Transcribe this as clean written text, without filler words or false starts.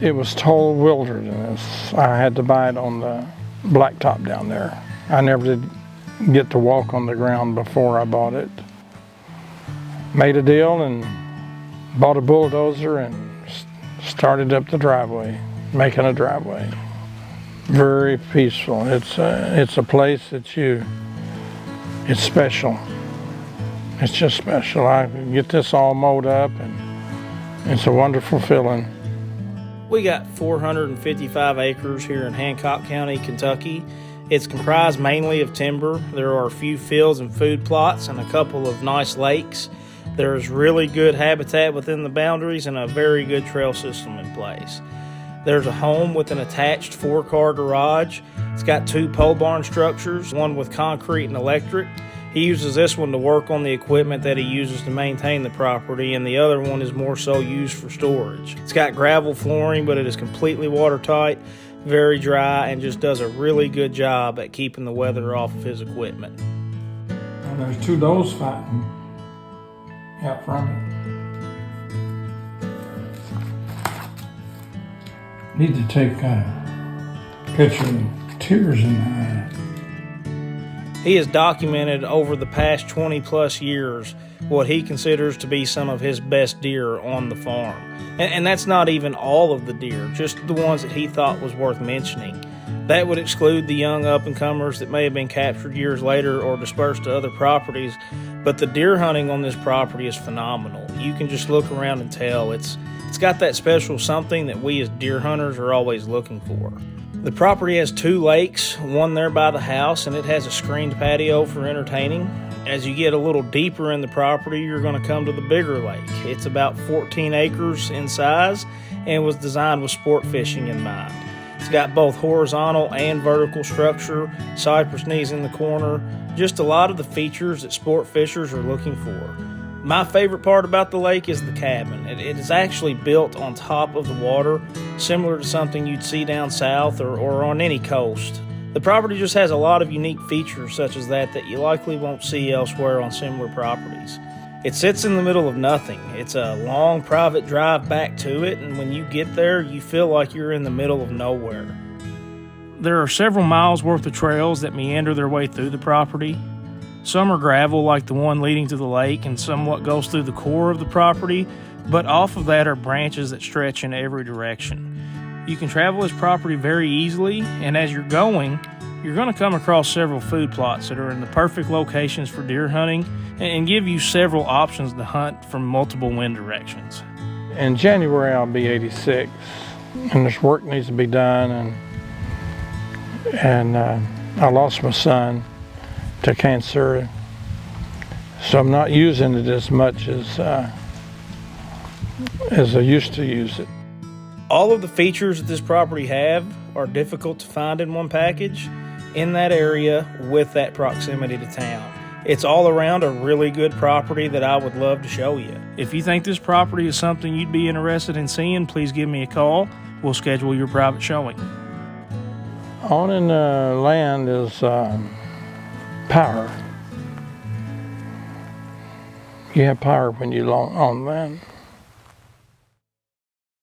It was total wilderness. I had to buy it on the blacktop down there. I never did get to walk on the ground before I bought it. Made a deal and bought a bulldozer and started up the driveway, making a driveway. Very peaceful. It's a place that it's special. It's just special. I get this all mowed up and it's a wonderful feeling. We got 455 acres here in Hancock County, Kentucky. It's comprised mainly of timber. There are a few fields and food plots and a couple of nice lakes. There's really good habitat within the boundaries and a very good trail system in place. There's a home with an attached 4-car garage. It's got 2 pole barn structures, one with concrete and electric. He uses this one to work on the equipment that he uses to maintain the property, and the other one is more so used for storage. It's got gravel flooring, but it is completely watertight, very dry, and just does a really good job at keeping the weather off of his equipment. And there's 2 does fighting out front. Need to take a picture of tears in the eye. He has documented over the past 20 plus years what he considers to be some of his best deer on the farm. And that's not even all of the deer, just the ones that he thought was worth mentioning. That would exclude the young up-and-comers that may have been captured years later or dispersed to other properties, but the deer hunting on this property is phenomenal. You can just look around and tell. It's got that special something that we as deer hunters are always looking for. The property has 2 lakes, one there by the house, and it has a screened patio for entertaining. As you get a little deeper in the property, you're going to come to the bigger lake. It's about 14 acres in size and was designed with sport fishing in mind. It's got both horizontal and vertical structure, cypress knees in the corner, just a lot of the features that sport fishers are looking for. My favorite part about the lake is the cabin. It is actually built on top of the water, similar to something you'd see down south or on any coast. The property just has a lot of unique features such as that you likely won't see elsewhere on similar properties. It sits in the middle of nothing. It's a long private drive back to it, and when you get there, you feel like you're in the middle of nowhere. There are several miles worth of trails that meander their way through the property. Some are gravel like the one leading to the lake and somewhat goes through the core of the property, but off of that are branches that stretch in every direction. You can travel this property very easily, and as you're going to come across several food plots that are in the perfect locations for deer hunting and give you several options to hunt from multiple wind directions. In January I'll be 86, and this work needs to be done, and I lost my son to cancer, so I'm not using it as much as I used to use it. All of the features that this property have are difficult to find in one package in that area with that proximity to town. It's all around a really good property that I would love to show you. If you think this property is something you'd be interested in seeing, please give me a call. We'll schedule your private showing. Owning land is power. You have power when you own land.